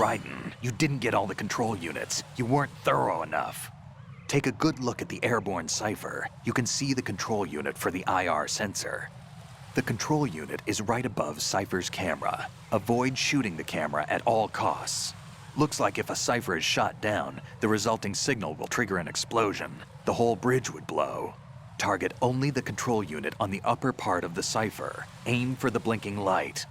Raiden, you didn't get all the control units. You weren't thorough enough. Take a good look at the airborne cipher. You can see the control unit for the IR sensor. The control unit is right above Cypher's camera. Avoid shooting the camera at all costs. Looks like if a Cypher is shot down, the resulting signal will trigger an explosion. The whole bridge would blow. Target only the control unit on the upper part of the Cypher. Aim for the blinking light.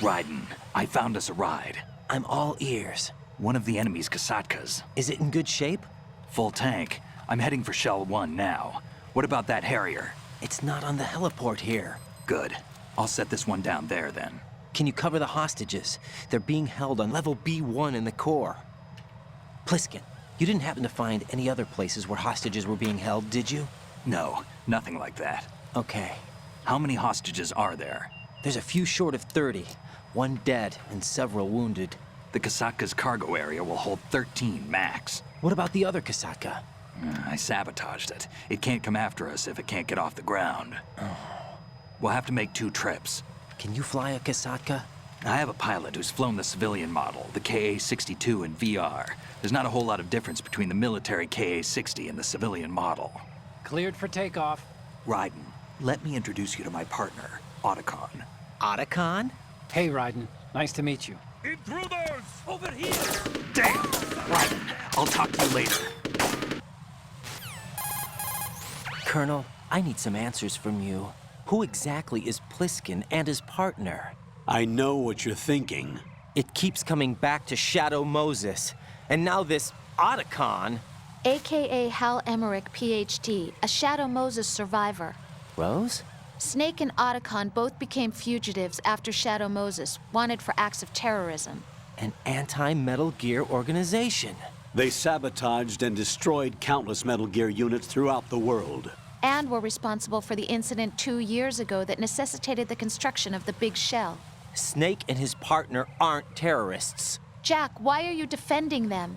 Raiden, I found us a ride. I'm all ears. One of the enemy's Kasatkas. Is it in good shape? Full tank. I'm heading for Shell 1 now. What about that Harrier? It's not on the heliport here. Good. I'll set this one down there then. Can you cover the hostages? They're being held on level B1 in the core. Pliskin, you didn't happen to find any other places where hostages were being held, did you? No, nothing like that. Okay. How many hostages are there? There's a few short of 30. One dead and several wounded. The Kasatka's cargo area will hold 13 max. What about the other Kasatka? I sabotaged it. It can't come after us if it can't get off the ground. We'll have to make 2 trips. Can you fly a Kasatka? I have a pilot who's flown the civilian model, the KA-62 in VR. There's not a whole lot of difference between the military KA-60 and the civilian model. Cleared for takeoff. Raiden, let me introduce you to my partner, Otacon. Otacon? Hey, Raiden. Nice to meet you. Intruders! Over here! Damn! Raiden, I'll talk to you later. Colonel, I need some answers from you. Who exactly is Pliskin and his partner? I know what you're thinking. It keeps coming back to Shadow Moses. And now this Otacon. AKA Hal Emmerich, PhD, a Shadow Moses survivor. Rose? Snake and Otacon both became fugitives after Shadow Moses, wanted for acts of terrorism. An anti-Metal Gear organization. They sabotaged and destroyed countless Metal Gear units throughout the world. And were responsible for the incident 2 years ago that necessitated the construction of the Big Shell. Snake and his partner aren't terrorists. Jack, why are you defending them?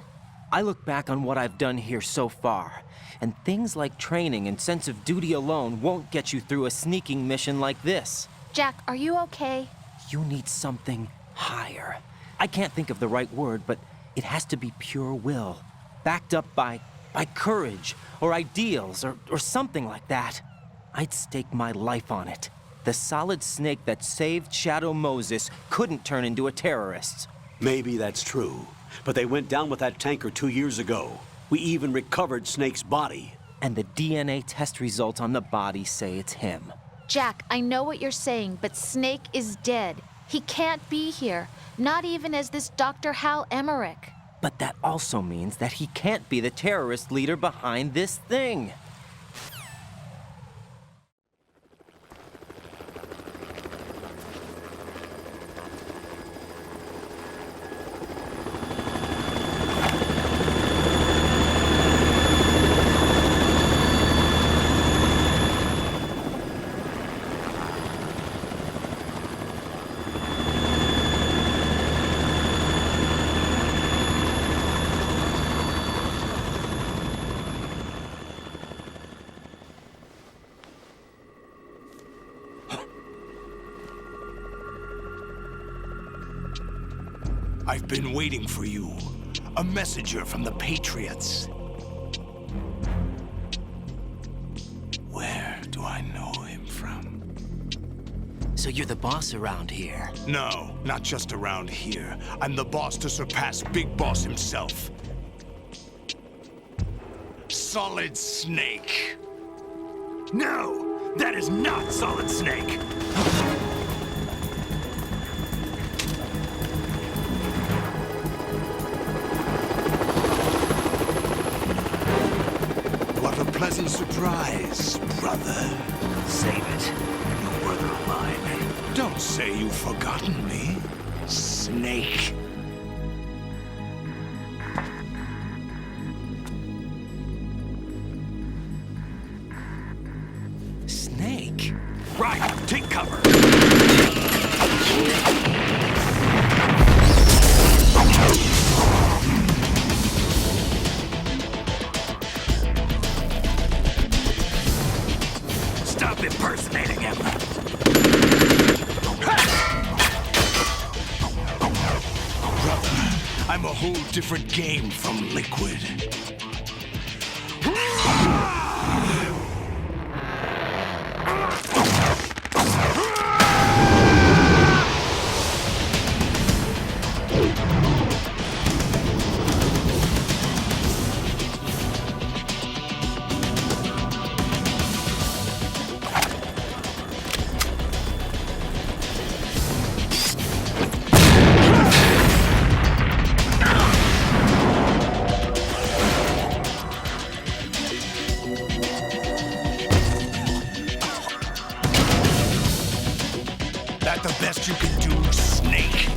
I look back on what I've done here so far, and things like training and sense of duty alone won't get you through a sneaking mission like this. Jack, are you okay? You need something higher. I can't think of the right word, but it has to be pure will, backed up by courage, or ideals, or something like that. I'd stake my life on it. The solid snake that saved Shadow Moses couldn't turn into a terrorist. Maybe that's true, but they went down with that tanker 2 years ago. We even recovered Snake's body. And the DNA test results on the body say it's him. Jack, I know what you're saying, but Snake is dead. He can't be here, not even as this Dr. Hal Emmerich. But that also means that he can't be the terrorist leader behind this thing. I've been waiting for you. A messenger from the Patriots. Where do I know him from? So you're the boss around here? No, not just around here. I'm the boss to surpass Big Boss himself. Solid Snake. No! That is not Solid Snake! What a pleasant surprise, brother. Save it. A new brother of mine. Don't say you've forgotten me, Snake. Snake? Right, take cover! Stop impersonating him! Brother, I'm a whole different game from Liquid. That the best you can do, Snake?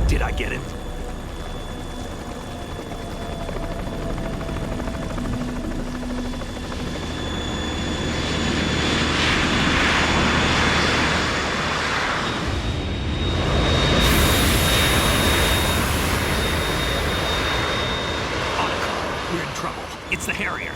Did I get it? We're in trouble. It's the Harrier.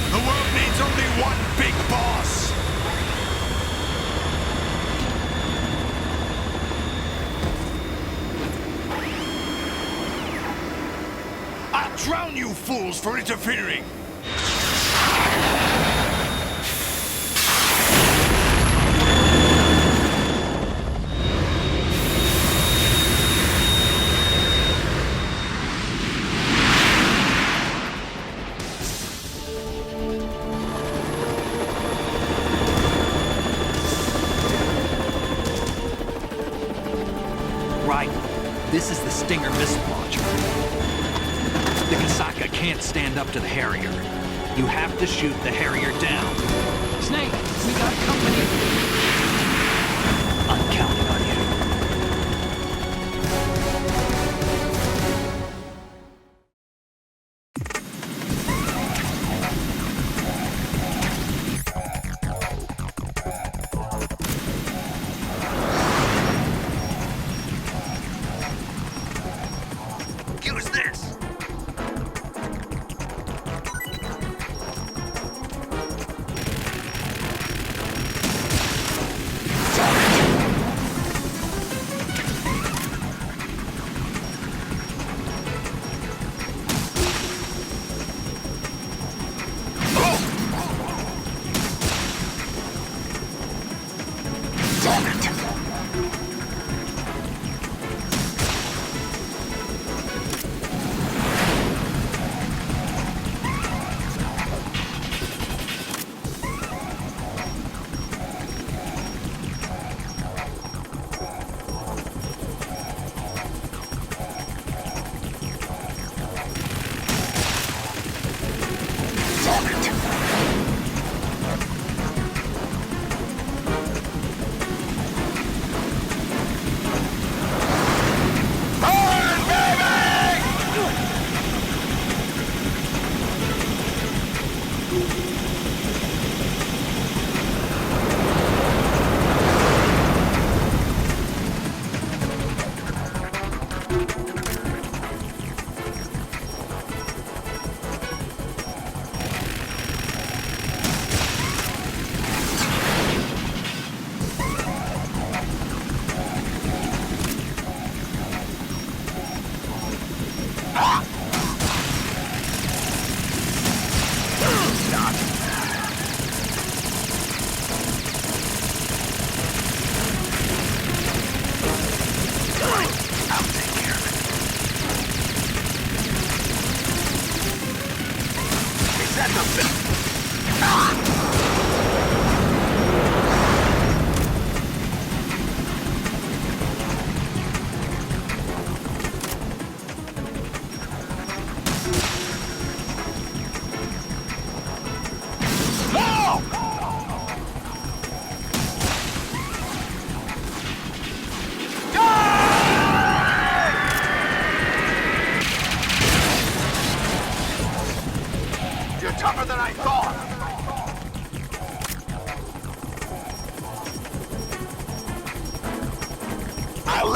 The world needs only one big boss. I'll drown you fools for interfering. Right. This is the Stinger missile launcher. The Kasaka can't stand up to the Harrier. You have to shoot the Harrier down. Snake, we got company. I'm counting on you.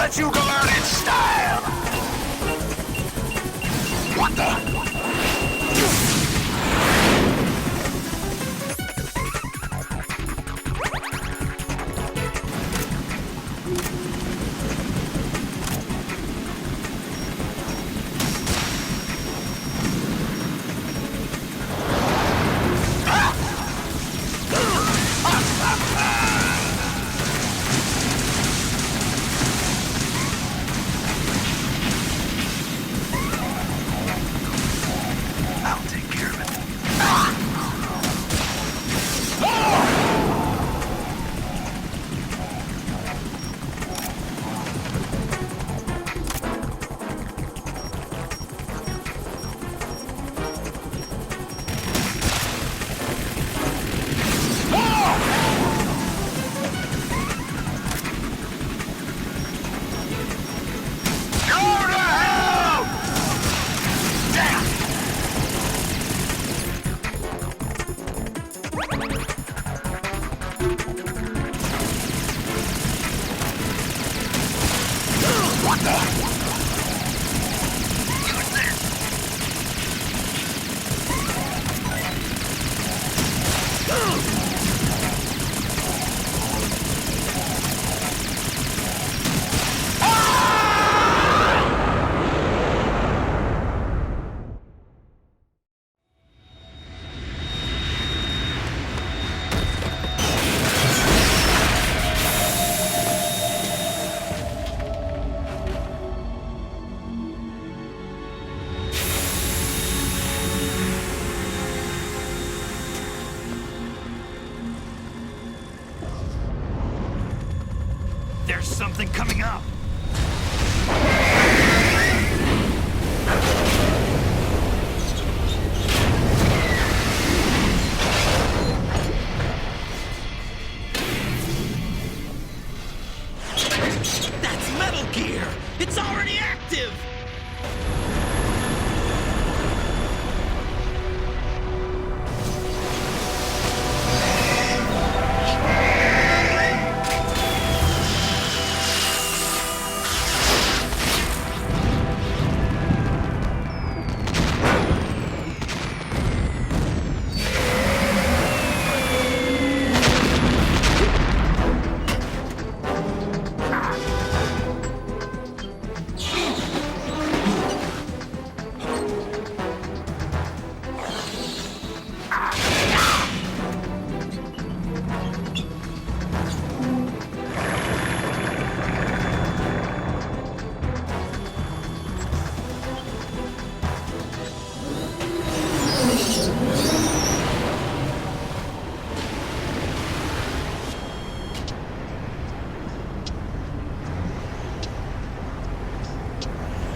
let you go out in style! What the? I'll take care of it. Go to hell! Damn! What the? Use this! There's something coming up. That's Metal Gear! It's already active!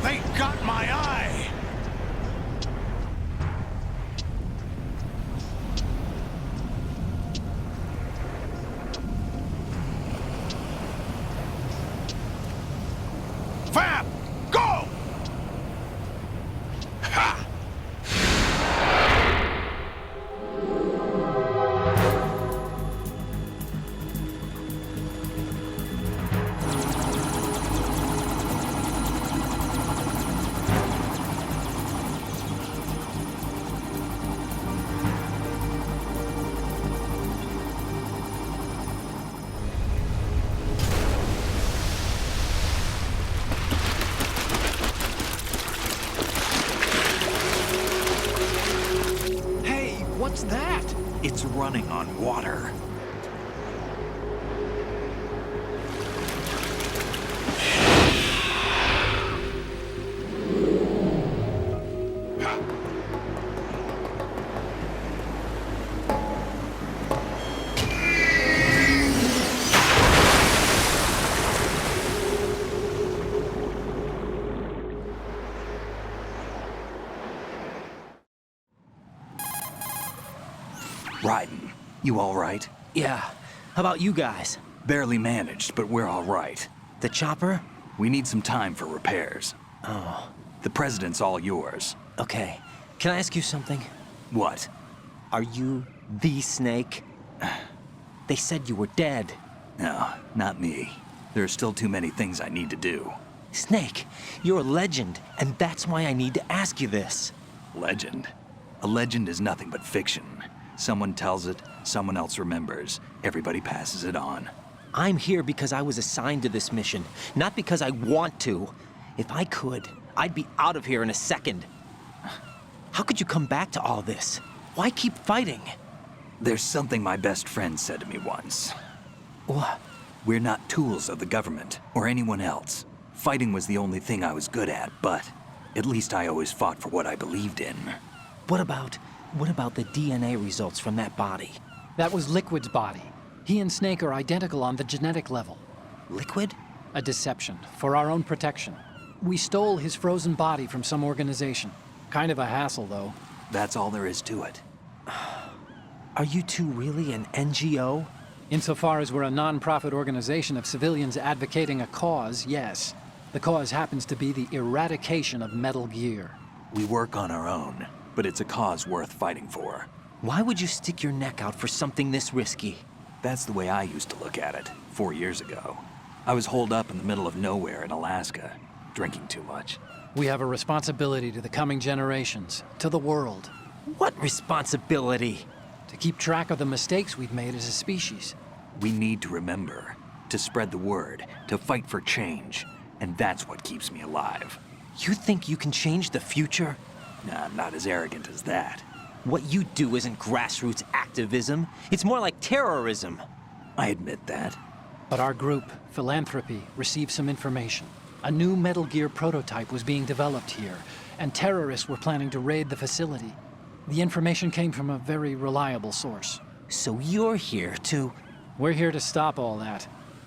They got my eye! Fab! Go! Ha! Hey, what's that? It's running on water. Raiden, you all right? Yeah. How about you guys? Barely managed, but we're all right. The chopper? We need some time for repairs. Oh, The president's all yours. okay. Can I ask you something? What? Are you the Snake? They said you were dead. No, not me. There are still too many things I need to do. Snake, you're a legend, and that's why I need to ask you this. Legend? A legend is nothing but fiction. Someone tells it, someone else remembers. Everybody passes it on. I'm here because I was assigned to this mission, not because I want to. If I could, I'd be out of here in a second. How could you come back to all this? Why keep fighting? There's something my best friend said to me once. What? We're not tools of the government or anyone else. Fighting was the only thing I was good at, but at least I always fought for what I believed in. What about the DNA results from that body? That was Liquid's body. He and Snake are identical on the genetic level. Liquid? A deception, for our own protection. We stole his frozen body from some organization. Kind of a hassle, though. That's all there is to it. Are you two really an NGO? Insofar as we're a non-profit organization of civilians advocating a cause, yes. The cause happens to be the eradication of Metal Gear. We work on our own, but it's a cause worth fighting for. Why would you stick your neck out for something this risky? That's the way I used to look at it, 4 years ago. I was holed up in the middle of nowhere in Alaska, drinking too much. We have a responsibility to the coming generations, to the world, What responsibility? to keep track of the mistakes we've made as a species. We need to remember, to spread the word, to fight for change, and that's what keeps me alive. You think you can change the future? Nah, I'm not as arrogant as that. What you do isn't grassroots activism. It's more like terrorism. I admit that. But our group, Philanthropy, received some information. A new Metal Gear prototype was being developed here, and terrorists were planning to raid the facility. The information came from a very reliable source. So you're here to... We're here to stop all that.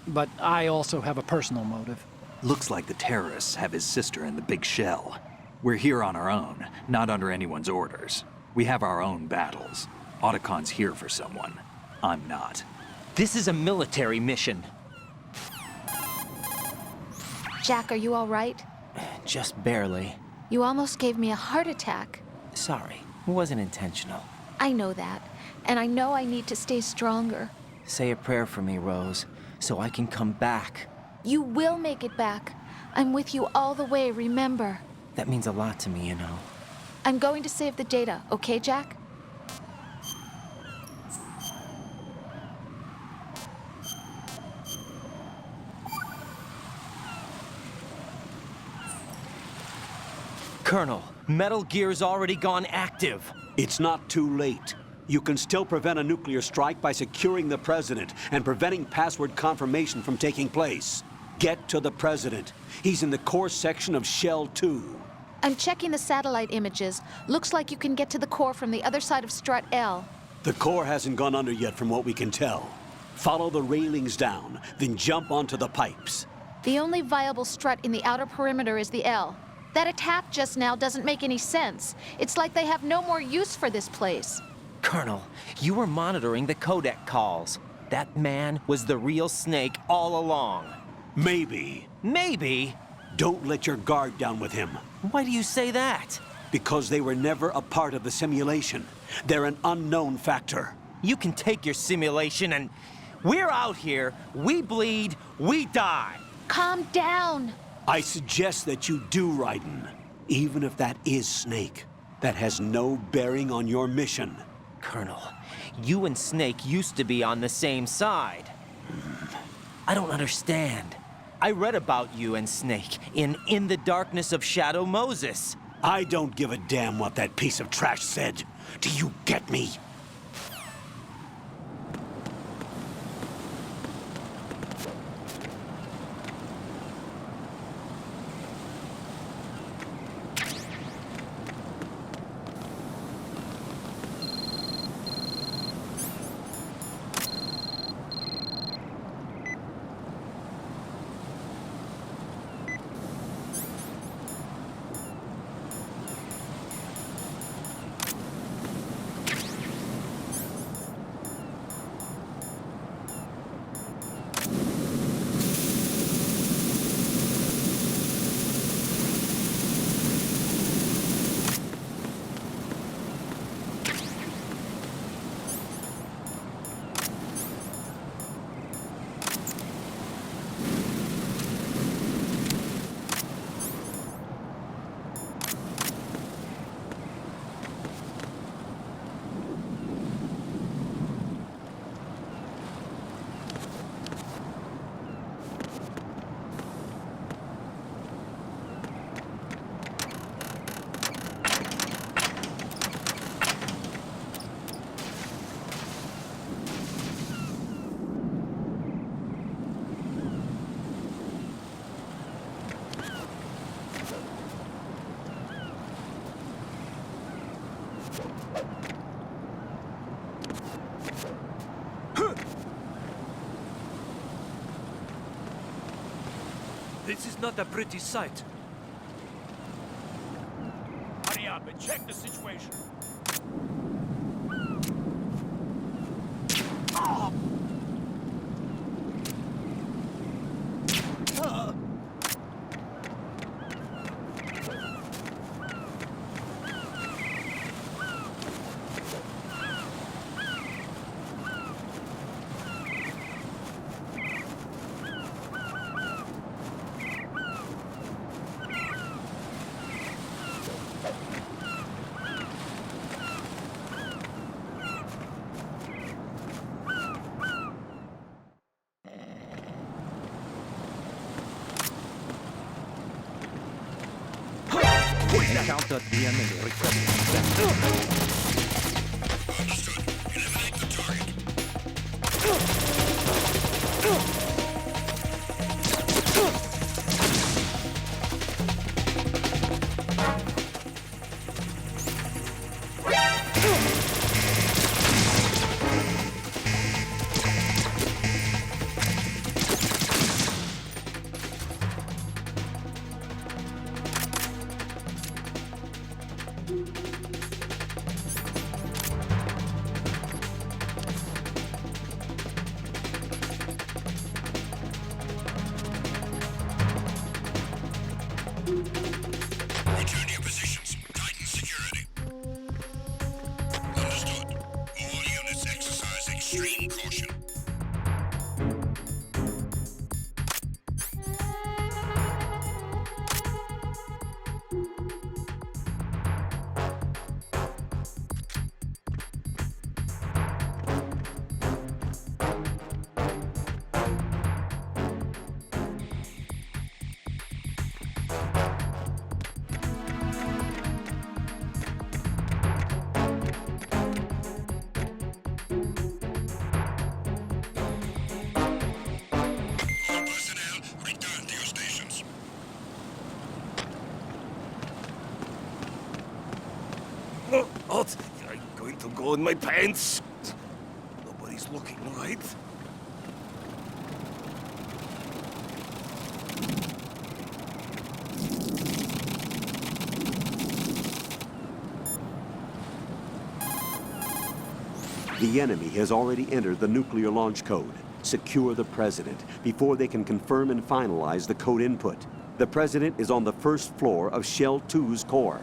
But I also have a personal motive. Looks like the terrorists have his sister in the big shell. We're here on our own, not under anyone's orders. We have our own battles. Otacon's here for someone. I'm not. This is a military mission. Jack, are you all right? Just barely. You almost gave me a heart attack. Sorry, it wasn't intentional. I know that, and I know I need to stay stronger. Say a prayer for me, Rose, so I can come back. You will make it back. I'm with you all the way, remember. That means a lot to me, you know. I'm going to save the data, okay, Jack? Colonel, Metal Gear's already gone active. It's not too late. You can still prevent a nuclear strike by securing the president and preventing password confirmation from taking place. Get to the president. He's in the core section of Shell 2. I'm checking the satellite images. Looks like you can get to the core from the other side of Strut L. The core hasn't gone under yet from what we can tell. Follow the railings down, then jump onto the pipes. The only viable strut in the outer perimeter is the L. That attack just now doesn't make any sense. It's like they have no more use for this place. Colonel, you were monitoring the codec calls. That man was the real Snake all along. Maybe. Maybe? Don't let your guard down with him. Why do you say that? Because they were never a part of the simulation. They're an unknown factor. You can take your simulation and... We're out here, we bleed, we die. Calm down. I suggest that you do, Raiden. Even if that is Snake, that has no bearing on your mission. Colonel, you and Snake used to be on the same side. I don't understand. I read about you and Snake in the Darkness of Shadow Moses. I don't give a damn what that piece of trash said. Do you get me? This is not a pretty sight. Hurry up and check the situation. Encountered the enemy requesting Return to your positions. Tighten security. Understood. All units exercise extreme caution. All personnel, return to your stations. What? I'm going to go in my pants. Nobody's looking, right? The enemy has already entered the nuclear launch code. Secure the president before they can confirm and finalize the code input. The president is on the first floor of Shell 2's core.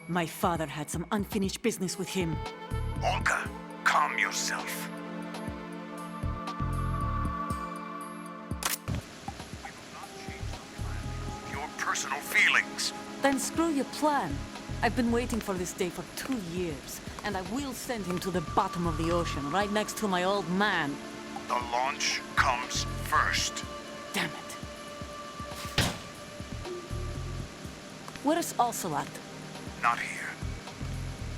My father had some unfinished business with him. Olga, calm yourself. We will not change the plan because of your personal feelings. Then screw your plan. I've been waiting for this day for 2 years, and I will send him to the bottom of the ocean, right next to my old man. The launch comes first. Damn it. Where's Ocelot? Not here.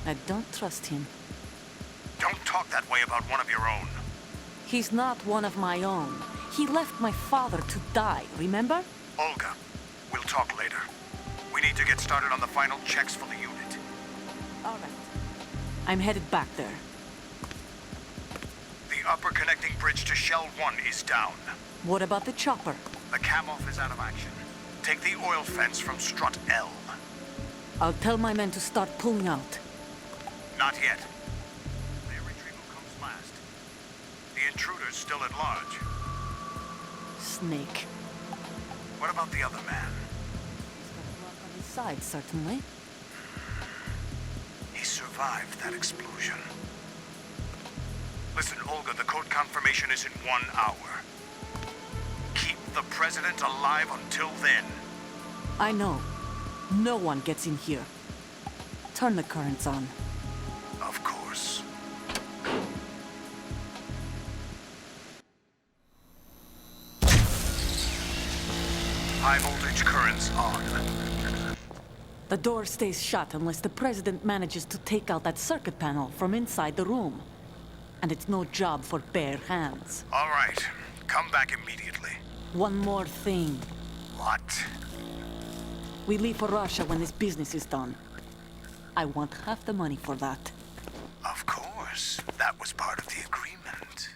I don't trust him. Don't talk that way about one of your own. He's not one of my own. He left my father to die, remember? Olga, we'll talk later. We need to get started on the final checks for the unit. All right. I'm headed back there. The upper connecting bridge to Shell 1 is down. What about the chopper? The cam-off is out of action. Take the oil fence from strut L. I'll tell my men to start pulling out. Not yet. Their retrieval comes last. The intruder's still at large. Snake. What about the other man? He's got a mark on his side, certainly. He survived that explosion. Listen, Olga, the code confirmation is in 1 hour. Keep the president alive until then. I know. No one gets in here. Turn the currents on. Of course. High voltage currents on. The door stays shut unless the president manages to take out that circuit panel from inside the room. And it's no job for bare hands. All right. Come back immediately. One more thing. What? We leave for Russia when this business is done. I want half the money for that. Of course. That was part of the agreement.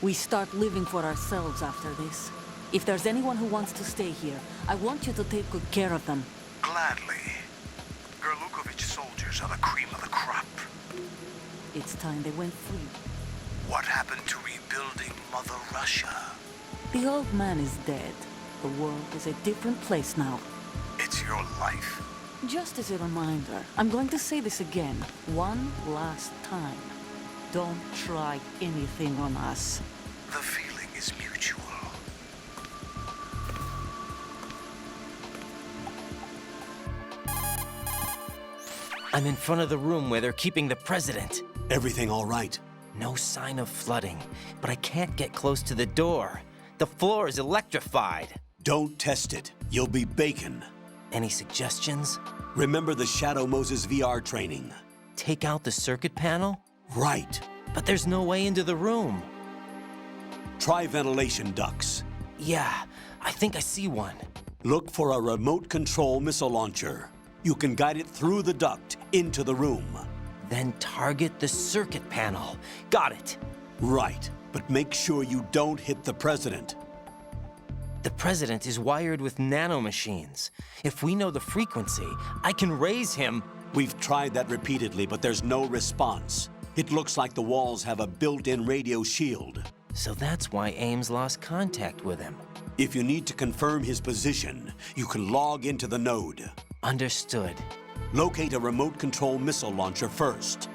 We start living for ourselves after this. If there's anyone who wants to stay here, I want you to take good care of them. Gladly. Gerlukovich soldiers are the cream of the crop. It's time they went free. What happened to rebuilding Mother Russia? The old man is dead. The world is a different place now. It's your life. Just as a reminder, I'm going to say this again, one last time. Don't try anything on us. The feeling is mutual. I'm in front of the room where they're keeping the president. Everything all right? No sign of flooding, but I can't get close to the door. The floor is electrified. Don't test it. You'll be bacon. Any suggestions? Remember the Shadow Moses VR training? Take out the circuit panel? Right. But there's no way into the room. Try ventilation ducts. Yeah, I think I see one. Look for a remote control missile launcher. You can guide it through the duct into the room. Then target the circuit panel. Got it. Right, but make sure you don't hit the president. The president is wired with nanomachines. If we know the frequency, I can raise him. We've tried that repeatedly, but there's no response. It looks like the walls have a built-in radio shield. So that's why Ames lost contact with him. If you need to confirm his position, you can log into the node. Understood. Locate a remote control missile launcher first.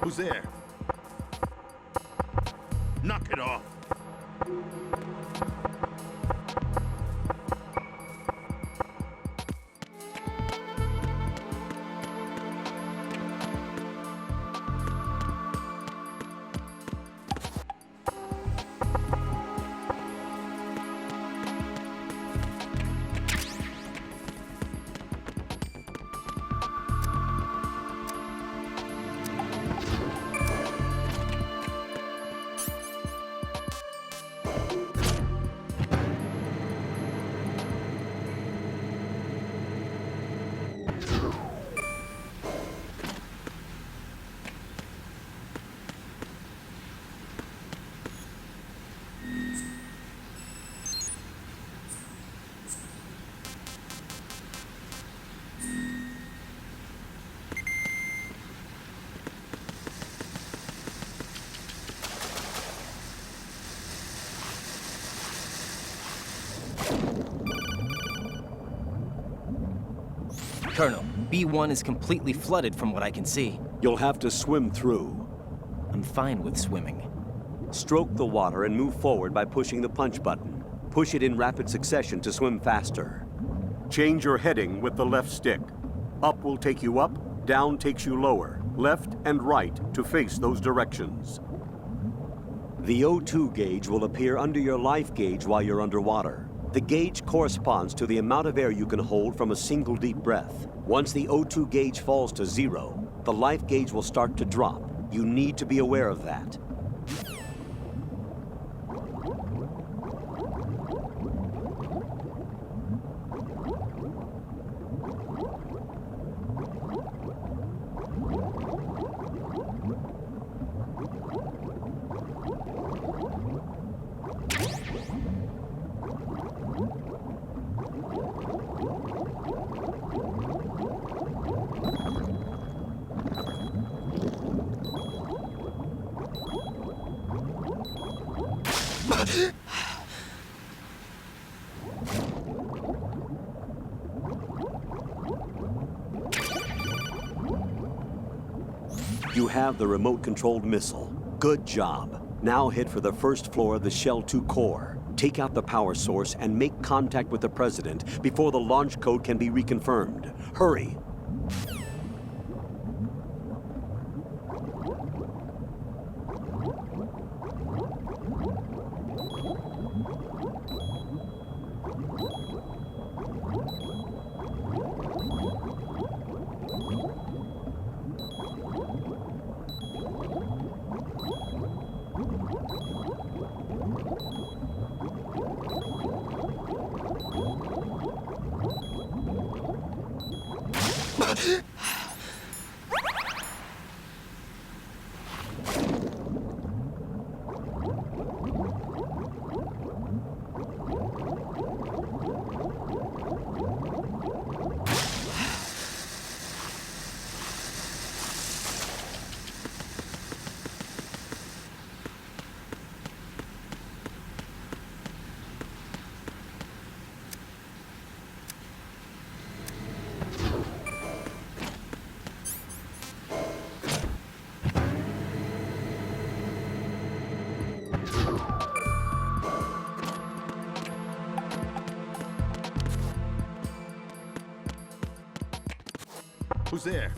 Who's there? Knock it off. Colonel, B1 is completely flooded from what I can see. You'll have to swim through. I'm fine with swimming. Stroke the water and move forward by pushing the punch button. Push it in rapid succession to swim faster. Change your heading with the left stick. Up will take you up, down takes you lower, left and right to face those directions. The O2 gauge will appear under your life gauge while you're underwater. The gauge corresponds to the amount of air you can hold from a single deep breath. Once the O2 gauge falls to 0, the life gauge will start to drop. You need to be aware of that. You have the remote-controlled missile. Good job. Now head for the first floor of the Shell 2 core. Take out the power source and make contact with the President before the launch code can be reconfirmed. Hurry. Who's there?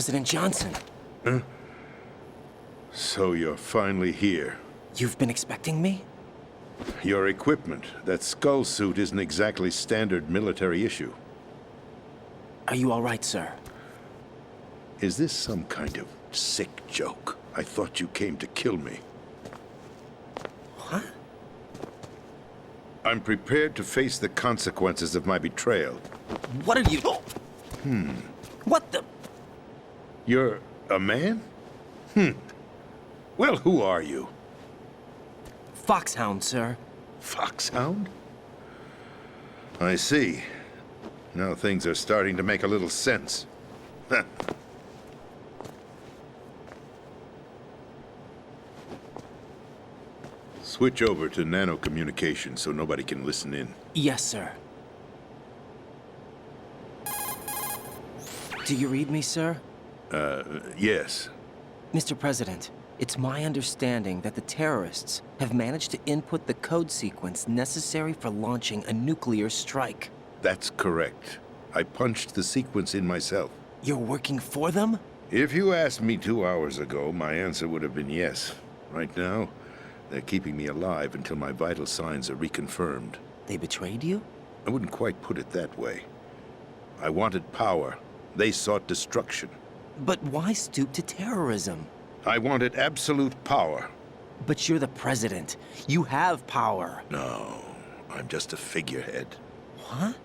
President Johnson. So you're finally here. You've been expecting me? Your equipment, that skull suit, isn't exactly standard military issue. Are you all right, sir? Is this some kind of sick joke? I thought you came to kill me. What? I'm prepared to face the consequences of my betrayal. What are you... What the... You're a man? Well, who are you? Foxhound, sir. Foxhound? I see. Now things are starting to make a little sense. Switch over to nano communication so nobody can listen in. Yes, sir. Do you read me, sir? Yes. Mr. President, it's my understanding that the terrorists have managed to input the code sequence necessary for launching a nuclear strike. That's correct. I punched the sequence in myself. You're working for them? If you asked me 2 hours ago, my answer would have been yes. Right now, they're keeping me alive until my vital signs are reconfirmed. They betrayed you? I wouldn't quite put it that way. I wanted power. They sought destruction. But why stoop to terrorism? I wanted absolute power. But you're the president. You have power. No, I'm just a figurehead. What?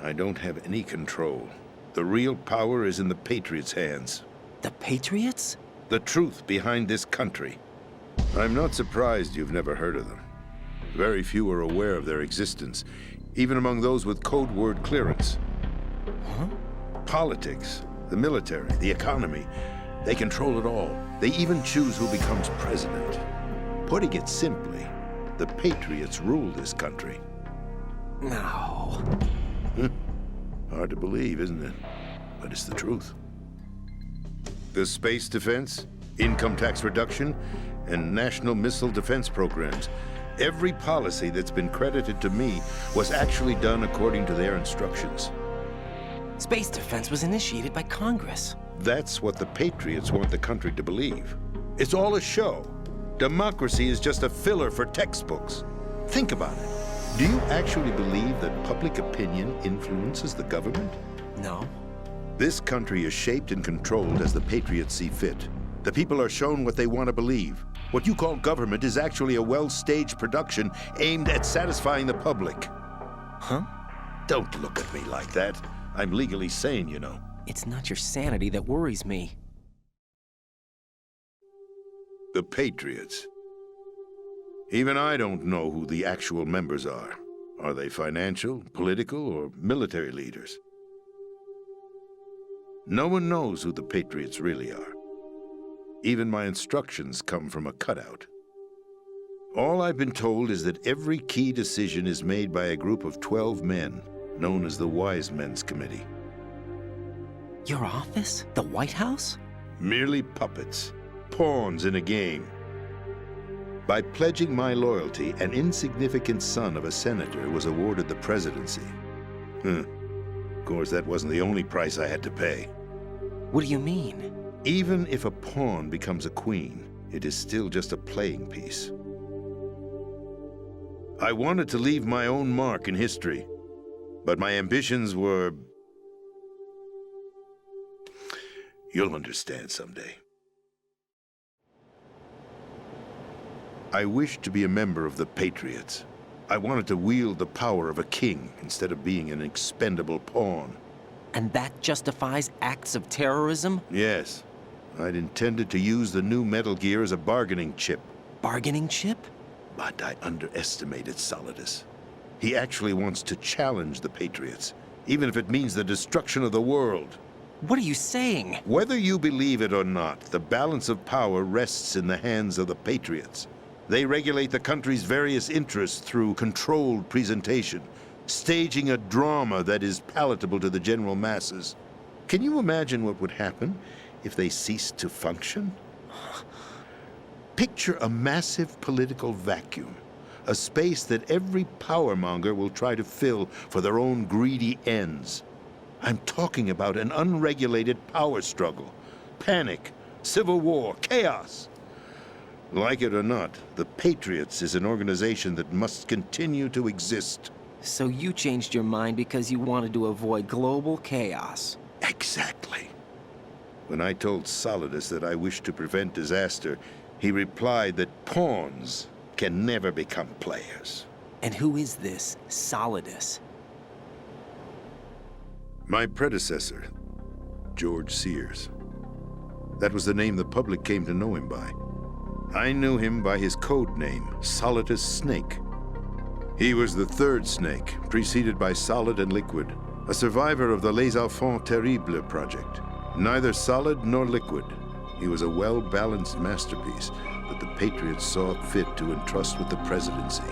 I don't have any control. The real power is in the Patriots' hands. The Patriots? The truth behind this country. I'm not surprised you've never heard of them. Very few are aware of their existence, even among those with code word clearance. Huh? Politics, the military, the economy, they control it all. They even choose who becomes president. Putting it simply, the Patriots rule this country. No. Hard to believe, isn't it? But it's the truth. The space defense, income tax reduction, and national missile defense programs. Every policy that's been credited to me was actually done according to their instructions. Space defense was initiated by Congress. That's what the Patriots want the country to believe. It's all a show. Democracy is just a filler for textbooks. Think about it. Do you actually believe that public opinion influences the government? No. This country is shaped and controlled as the Patriots see fit. The people are shown what they want to believe. What you call government is actually a well-staged production aimed at satisfying the public. Huh? Don't look at me like that. I'm legally sane, you know. It's not your sanity that worries me. The Patriots. Even I don't know who the actual members are. Are they financial, political, or military leaders? No one knows who the Patriots really are. Even my instructions come from a cutout. All I've been told is that every key decision is made by a group of 12 men, known as the Wise Men's Committee. Your office? The White House? Merely puppets, pawns in a game. By pledging my loyalty, an insignificant son of a senator was awarded the presidency. Of course, that wasn't the only price I had to pay. What do you mean? Even if a pawn becomes a queen, it is still just a playing piece. I wanted to leave my own mark in history, but my ambitions were... You'll understand someday. I wished to be a member of the Patriots. I wanted to wield the power of a king instead of being an expendable pawn. And that justifies acts of terrorism? Yes. I'd intended to use the new Metal Gear as a bargaining chip. Bargaining chip? But I underestimated Solidus. He actually wants to challenge the Patriots, even if it means the destruction of the world. What are you saying? Whether you believe it or not, the balance of power rests in the hands of the Patriots. They regulate the country's various interests through controlled presentation, staging a drama that is palatable to the general masses. Can you imagine what would happen if they ceased to function? Picture a massive political vacuum, a space that every powermonger will try to fill for their own greedy ends. I'm talking about an unregulated power struggle, panic, civil war, chaos. Like it or not, the Patriots is an organization that must continue to exist. So you changed your mind because you wanted to avoid global chaos. Exactly. When I told Solidus that I wished to prevent disaster, he replied that pawns can never become players. And who is this Solidus? My predecessor, George Sears. That was the name the public came to know him by. I knew him by his code name, Solidus Snake. He was the third snake, preceded by Solid and Liquid, a survivor of the Les Enfants Terribles project. Neither solid nor liquid, he was a well-balanced masterpiece that the Patriots saw it fit to entrust with the presidency.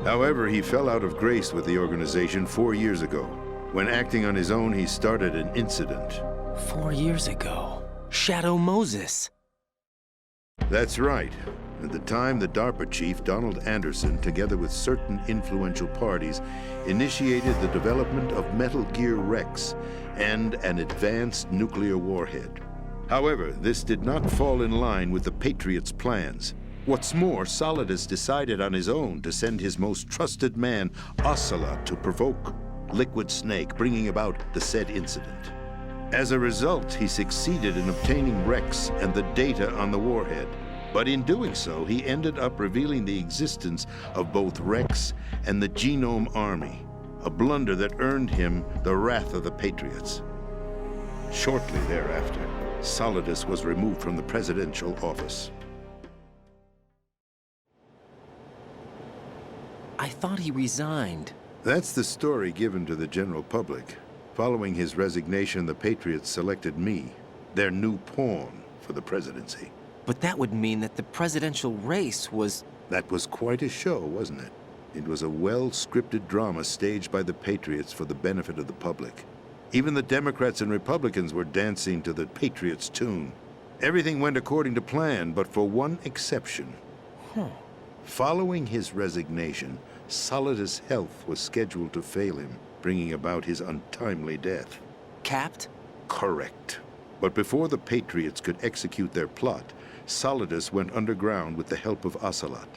However, he fell out of grace with the organization 4 years ago. When acting on his own, he started an incident. 4 years ago. Shadow Moses. That's right. At the time, the DARPA chief, Donald Anderson, together with certain influential parties, initiated the development of Metal Gear Rex and an advanced nuclear warhead. However, this did not fall in line with the Patriots' plans. What's more, Solidus decided on his own to send his most trusted man, Ocelot, to provoke Liquid Snake, bringing about the said incident. As a result, he succeeded in obtaining Rex and the data on the warhead. But in doing so, he ended up revealing the existence of both Rex and the Genome Army, a blunder that earned him the wrath of the Patriots. Shortly thereafter, Solidus was removed from the presidential office. I thought he resigned. That's the story given to the general public. Following his resignation, the Patriots selected me, their new pawn, for the presidency. But that would mean that the presidential race was... That was quite a show, wasn't it? It was a well-scripted drama staged by the Patriots for the benefit of the public. Even the Democrats and Republicans were dancing to the Patriots' tune. Everything went according to plan, but for one exception. Following his resignation, Solidus' health was scheduled to fail him, bringing about his untimely death. Capped? Correct. But before the Patriots could execute their plot, Solidus went underground with the help of Ocelot.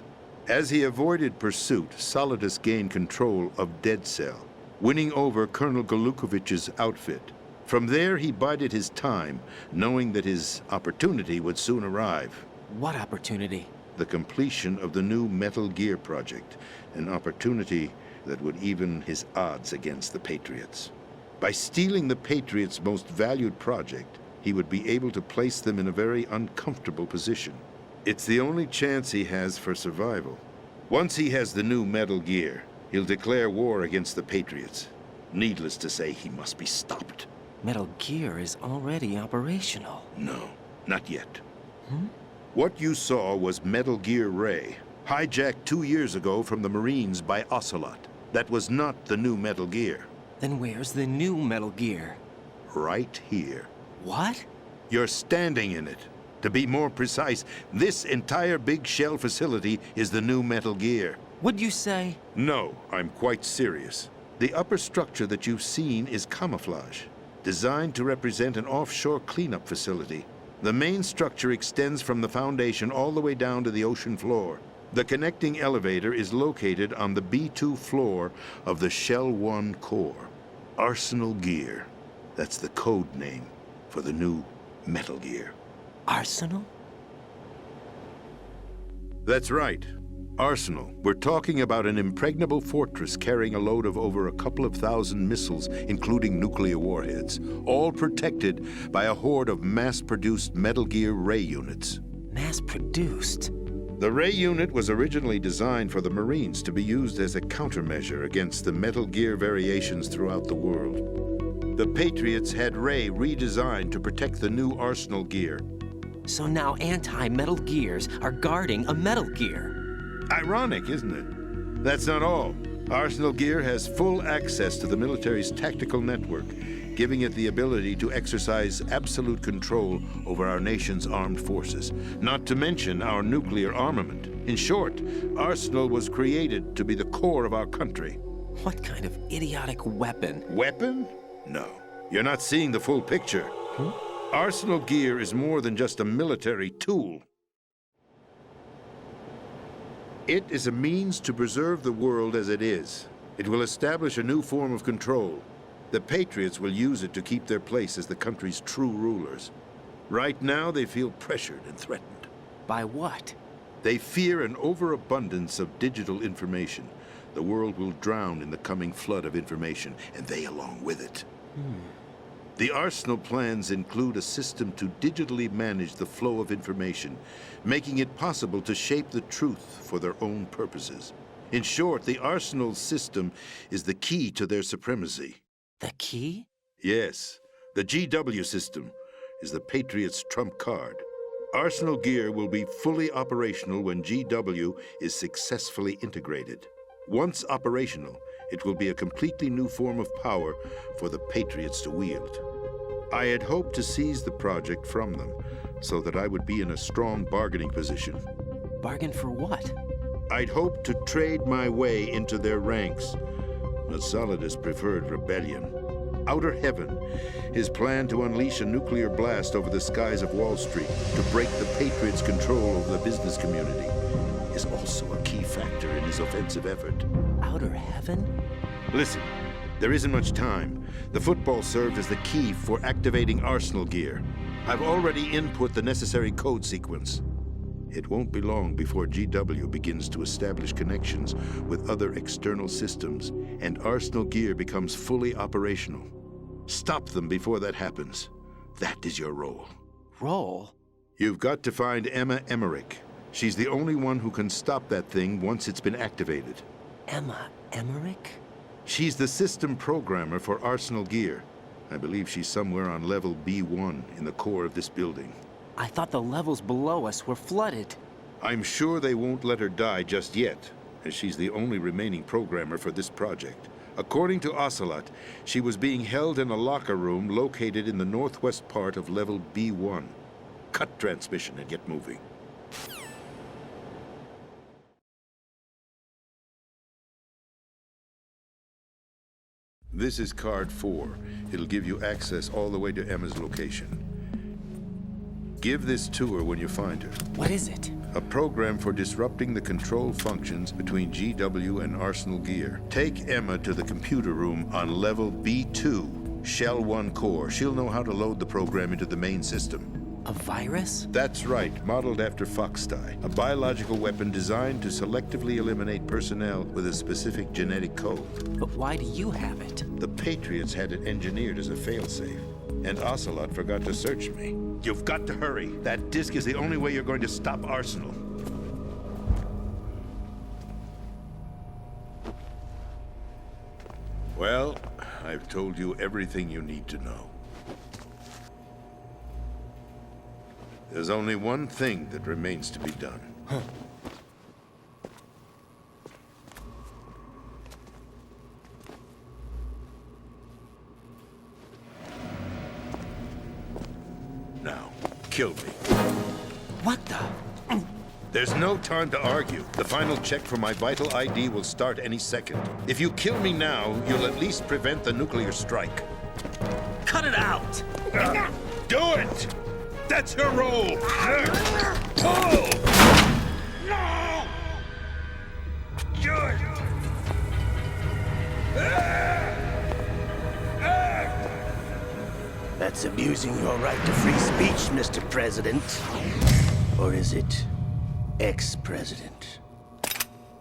As he avoided pursuit, Solidus gained control of Dead Cell, winning over Colonel Golukovich's outfit. From there, he bided his time, knowing that his opportunity would soon arrive. What opportunity? The completion of the new Metal Gear project, an opportunity that would even his odds against the Patriots. By stealing the Patriots' most valued project, he would be able to place them in a very uncomfortable position. It's the only chance he has for survival. Once he has the new Metal Gear, he'll declare war against the Patriots. Needless to say, he must be stopped. Metal Gear is already operational. No, not yet. What you saw was Metal Gear Ray, hijacked 2 years ago from the Marines by Ocelot. That was not the new Metal Gear. Then where's the new Metal Gear? Right here. What? You're standing in it. To be more precise, this entire big shell facility is the new Metal Gear. What'd you say? No, I'm quite serious. The upper structure that you've seen is camouflage, designed to represent an offshore cleanup facility. The main structure extends from the foundation all the way down to the ocean floor. The connecting elevator is located on the B2 floor of the Shell 1 core. Arsenal Gear. That's the code name for the new Metal Gear. Arsenal? That's right. Arsenal. We're talking about an impregnable fortress carrying a load of over a couple of thousand missiles, including nuclear warheads, all protected by a horde of mass-produced Metal Gear Ray units. Mass-produced? The Ray unit was originally designed for the Marines to be used as a countermeasure against the Metal Gear variations throughout the world. The Patriots had Ray redesigned to protect the new Arsenal Gear. So now anti-Metal Gears are guarding a Metal Gear. Ironic, isn't it? That's not all. Arsenal Gear has full access to the military's tactical network, giving it the ability to exercise absolute control over our nation's armed forces, not to mention our nuclear armament. In short, Arsenal was created to be the core of our country. What kind of idiotic weapon? Weapon? No. You're not seeing the full picture. Arsenal gear is more than just a military tool. It is a means to preserve the world as it is. It will establish a new form of control. The Patriots will use it to keep their place as the country's true rulers. Right now, they feel pressured and threatened. By what? They fear an overabundance of digital information. The world will drown in the coming flood of information, and they along with it. The Arsenal plans include a system to digitally manage the flow of information, making it possible to shape the truth for their own purposes. In short, the Arsenal system is the key to their supremacy. The key? Yes, the GW system is the Patriots' trump card. Arsenal gear will be fully operational when GW is successfully integrated. Once operational, it will be a completely new form of power for the Patriots to wield. I had hoped to seize the project from them, so that I would be in a strong bargaining position. Bargain for what? I'd hoped to trade my way into their ranks, but Solidus preferred rebellion. Outer Heaven, his plan to unleash a nuclear blast over the skies of Wall Street to break the Patriots' control over the business community, is also a key factor in his offensive effort. Outer Heaven? Listen, there isn't much time. The football served as the key for activating Arsenal gear. I've already input the necessary code sequence. It won't be long before GW begins to establish connections with other external systems, and Arsenal gear becomes fully operational. Stop them before that happens. That is your role. Role? You've got to find Emma Emmerich. She's the only one who can stop that thing once it's been activated. Emma Emmerich? She's the system programmer for Arsenal gear. I believe she's somewhere on level B1 in the core of this building. I thought the levels below us were flooded. I'm sure they won't let her die just yet, as she's the only remaining programmer for this project. According to Ocelot, she was being held in a locker room located in the northwest part of level B1. Cut transmission and get moving. This is card 4. It'll give you access all the way to Emma's location. Give this to her when you find her. What is it? A program for disrupting the control functions between GW and Arsenal gear. Take Emma to the computer room on level B2, Shell 1 core. She'll know how to load the program into the main system. A virus? That's right, modeled after Foxdie, a biological weapon designed to selectively eliminate personnel with a specific genetic code. But why do you have it? The Patriots had it engineered as a failsafe, and Ocelot forgot to search me. You've got to hurry. That disk is the only way you're going to stop Arsenal. Well, I've told you everything you need to know. There's only one thing that remains to be done. Now, kill me. What the? There's no time to argue. The final check for my vital ID will start any second. If you kill me now, you'll at least prevent the nuclear strike. Cut it out! Do it! That's your role! Pull! No! Good! That's abusing your right to free speech, Mr. President. Or is it ex-president?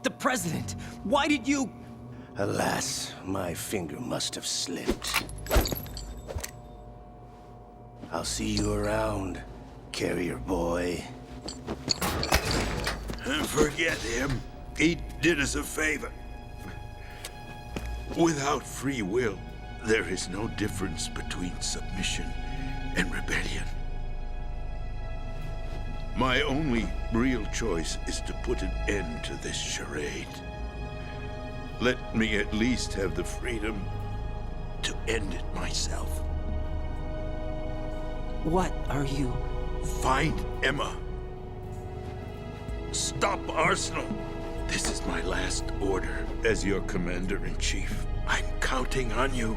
The president! Why did you... Alas, my finger must have slipped. I'll see you around, carrier boy. Forget him. He did us a favor. Without free will, there is no difference between submission and rebellion. My only real choice is to put an end to this charade. Let me at least have the freedom to end it myself. What are you... Find Emma. Stop Arsenal. This is my last order as your commander-in-chief. I'm counting on you.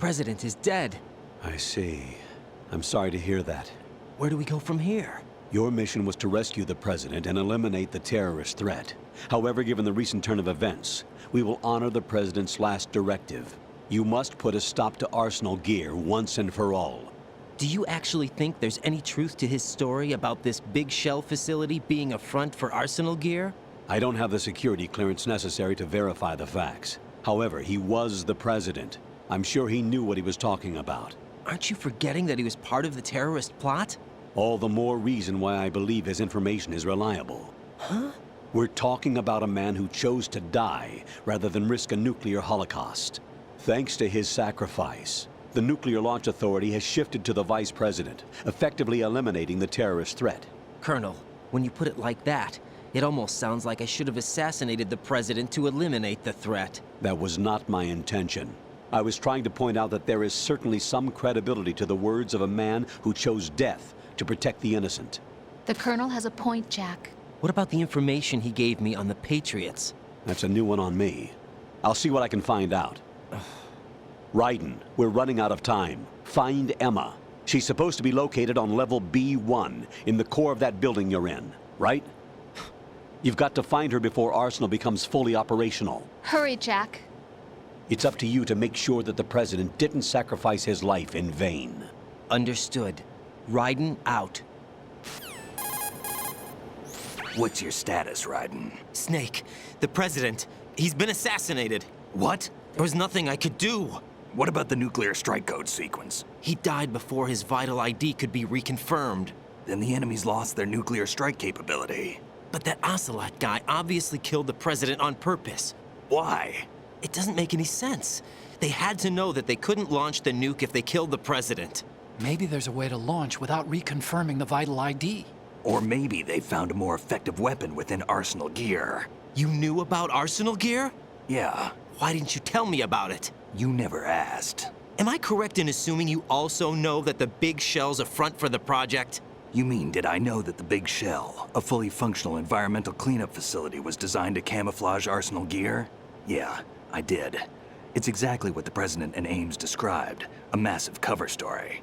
president is dead. I see. I'm sorry to hear that. Where do we go from here? Your mission was to rescue the president and eliminate the terrorist threat. However, given the recent turn of events, we will honor the president's last directive. You must put a stop to Arsenal Gear once and for all. Do you actually think there's any truth to his story about this big shell facility being a front for Arsenal Gear? I don't have the security clearance necessary to verify the facts. However, he was the president. I'm sure he knew what he was talking about. Aren't you forgetting that he was part of the terrorist plot? All the more reason why I believe his information is reliable. Huh? We're talking about a man who chose to die rather than risk a nuclear holocaust. Thanks to his sacrifice, the Nuclear Launch Authority has shifted to the vice president, effectively eliminating the terrorist threat. Colonel, when you put it like that, it almost sounds like I should have assassinated the president to eliminate the threat. That was not my intention. I was trying to point out that there is certainly some credibility to the words of a man who chose death to protect the innocent. The Colonel has a point, Jack. What about the information he gave me on the Patriots? That's a new one on me. I'll see what I can find out. Raiden, we're running out of time. Find Emma. She's supposed to be located on level B1, in the core of that building you're in, right? You've got to find her before Arsenal becomes fully operational. Hurry, Jack. It's up to you to make sure that the president didn't sacrifice his life in vain. Understood. Raiden out. What's your status, Raiden? Snake, the president, he's been assassinated. What? There was nothing I could do. What about the nuclear strike code sequence? He died before his vital ID could be reconfirmed. Then the enemy's lost their nuclear strike capability. But that Ocelot guy obviously killed the president on purpose. Why? It doesn't make any sense. They had to know that they couldn't launch the nuke if they killed the president. Maybe there's a way to launch without reconfirming the vital ID. Or maybe they found a more effective weapon within Arsenal Gear. You knew about Arsenal Gear? Yeah, Why didn't you tell me about it? you never asked. Am I correct in assuming you also know that the big shell's a front for the project? You mean, did I know that the Big Shell, a fully functional environmental cleanup facility, was designed to camouflage Arsenal Gear? Yeah, I did. It's exactly what the President and Ames described, a massive cover story.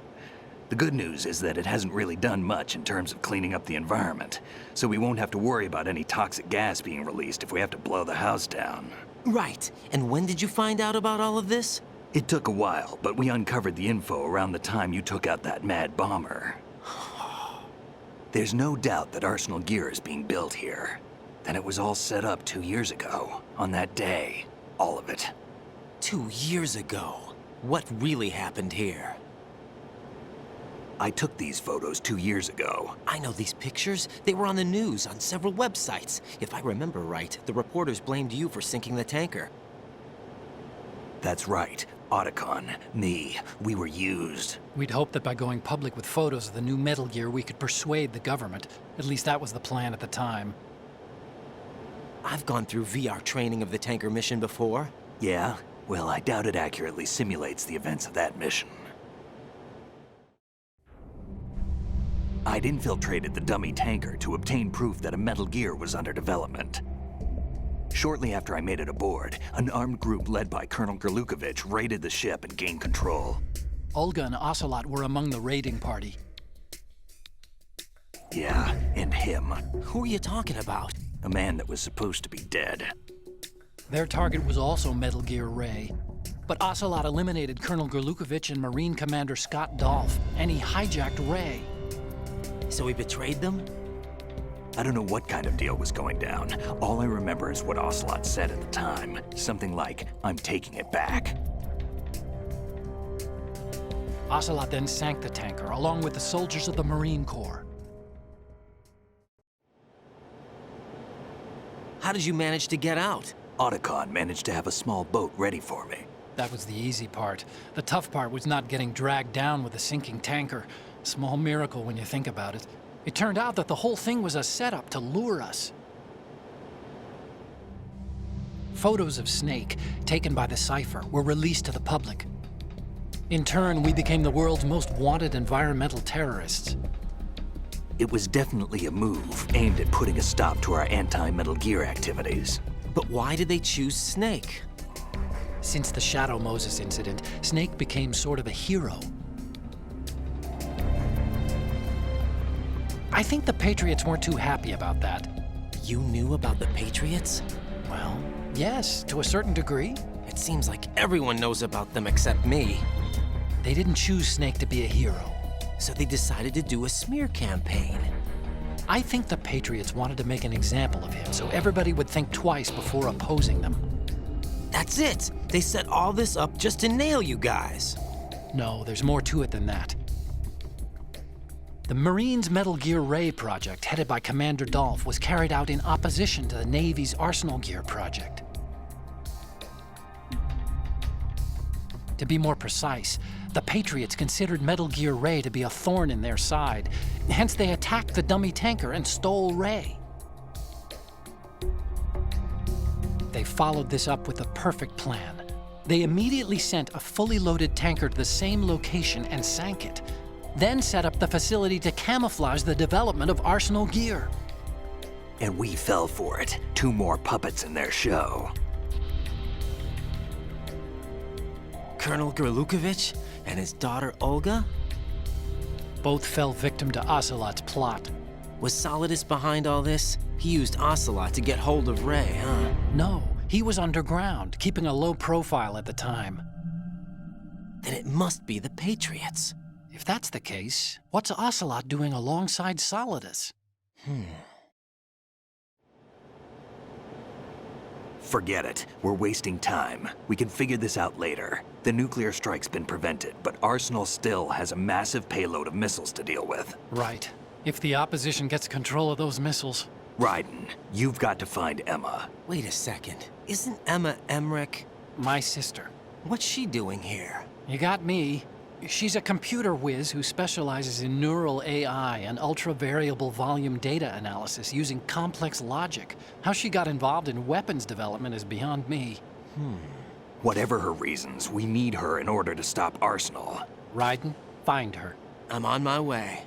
The good news is that it hasn't really done much in terms of cleaning up the environment, so we won't have to worry about any toxic gas being released if we have to blow the house down. Right. And when did you find out about all of this? It took a while, but we uncovered the info around the time you took out that mad bomber. There's no doubt that Arsenal Gear is being built here. Then it was all set up 2 years ago, on that day. All of it. 2 years ago. What really happened here? I took these photos 2 years ago. I know these pictures. They were on the news, on several websites. If I remember right, the reporters blamed you for sinking the tanker. That's right. Otacon, me, we were used. We'd hoped that by going public with photos of the new Metal Gear, we could persuade the government. At least that was the plan at the time. I've gone through VR training of the tanker mission before. Yeah? Well, I doubt it accurately simulates the events of that mission. I'd infiltrated the dummy tanker to obtain proof that a Metal Gear was under development. Shortly after I made it aboard, an armed group led by Colonel Gerlukovich raided the ship and gained control. Olga and Ocelot were among the raiding party. Yeah, and him. Who are you talking about? A man that was supposed to be dead. Their target was also Metal Gear Ray. But Ocelot eliminated Colonel Gerlukovich and Marine Commander Scott Dolph, and he hijacked Ray. So he betrayed them? I don't know what kind of deal was going down. All I remember is what Ocelot said at the time. Something like, "I'm taking it back." Ocelot then sank the tanker, along with the soldiers of the Marine Corps. How did you manage to get out? Otacon managed to have a small boat ready for me. That was the easy part. The tough part was not getting dragged down with a sinking tanker. Small miracle when you think about it. It turned out that the whole thing was a setup to lure us. Photos of Snake, taken by the Cypher, were released to the public. In turn, we became the world's most wanted environmental terrorists. It was definitely a move aimed at putting a stop to our anti-Metal Gear activities. But why did they choose Snake? Since the Shadow Moses incident, Snake became sort of a hero. I think the Patriots weren't too happy about that. You knew about the Patriots? Well, yes, to a certain degree. It seems like everyone knows about them except me. They didn't choose Snake to be a hero. So they decided to do a smear campaign. I think the Patriots wanted to make an example of him so everybody would think twice before opposing them. That's it! They set all this up just to nail you guys. No, there's more to it than that. The Marines' Metal Gear Ray project, headed by Commander Dolph, was carried out in opposition to the Navy's Arsenal Gear project. To be more precise, the Patriots considered Metal Gear Ray to be a thorn in their side. Hence, they attacked the dummy tanker and stole Ray. They followed this up with a perfect plan. They immediately sent a fully loaded tanker to the same location and sank it, then set up the facility to camouflage the development of Arsenal Gear. And we fell for it. 2 more puppets in their show. Colonel Gerlukovich and his daughter Olga? Both fell victim to Ocelot's plot. Was Solidus behind all this? He used Ocelot to get hold of Ray, huh? No, he was underground, keeping a low profile at the time. Then it must be the Patriots. If that's the case, what's Ocelot doing alongside Solidus? Forget it. We're wasting time. We can figure this out later. The nuclear strike's been prevented, but Arsenal still has a massive payload of missiles to deal with. Right. If the opposition gets control of those missiles. Raiden, you've got to find Emma. Wait a second. Isn't Emma Emmerich? My sister. What's she doing here? You got me. She's a computer whiz who specializes in neural AI and ultra-variable volume data analysis using complex logic. How she got involved in weapons development is beyond me. Whatever her reasons, we need her in order to stop Arsenal. Raiden, find her. I'm on my way.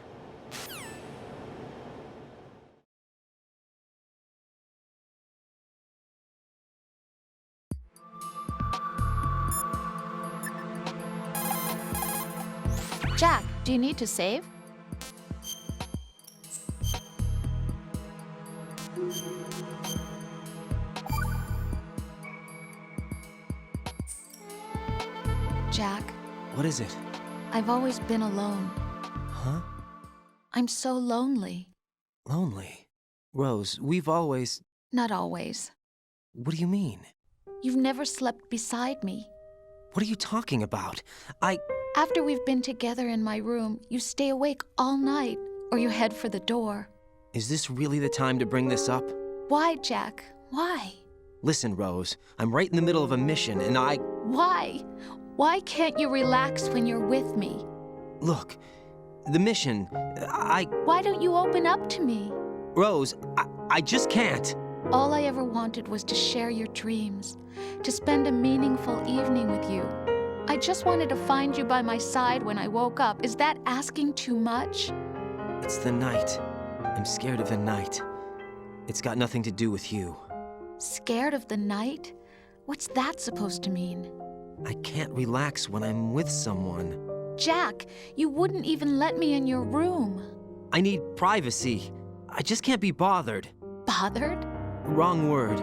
Jack, do you need to save? Jack, What is it? I've always been alone. Huh? I'm so lonely. Lonely. Rose, we've always... Not always. What do you mean? You've never slept beside me. What are you talking about? After we've been together in my room, you stay awake all night, or you head for the door. Is this really the time to bring this up? Why, Jack? Why? Listen, Rose, I'm right in the middle of a mission and Why? Why can't you relax when you're with me? Look, the mission, Why don't you open up to me? Rose, I just can't. All I ever wanted was to share your dreams, to spend a meaningful evening with you. I just wanted to find you by my side when I woke up. Is that asking too much? It's the night. I'm scared of the night. It's got nothing to do with you. Scared of the night? What's that supposed to mean? I can't relax when I'm with someone. Jack, you wouldn't even let me in your room. I need privacy. I just can't be bothered. Bothered? Wrong word.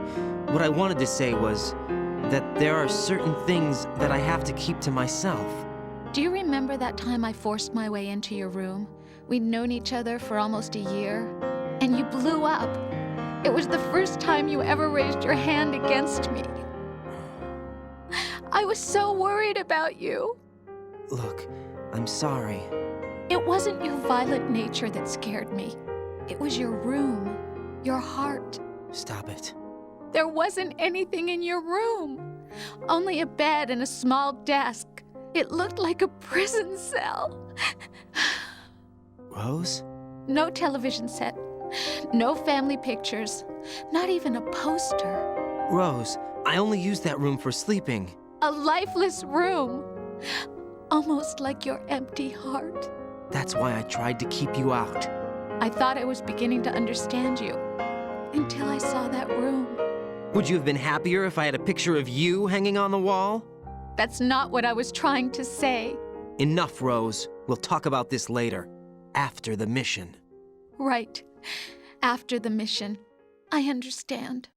What I wanted to say was that there are certain things that I have to keep to myself. Do you remember that time I forced my way into your room? We'd known each other for almost a year, and you blew up. It was the first time you ever raised your hand against me. I was so worried about you. Look, I'm sorry. It wasn't your violent nature that scared me. It was your room, your heart. Stop it. There wasn't anything in your room. Only a bed and a small desk. It looked like a prison cell. Rose? No television set. No family pictures. Not even a poster. Rose, I only use that room for sleeping. A lifeless room. Almost like your empty heart. That's why I tried to keep you out. I thought I was beginning to understand you. Until I saw that room. Would you have been happier if I had a picture of you hanging on the wall? That's not what I was trying to say. Enough, Rose. We'll talk about this later. After the mission. Right. After the mission. I understand.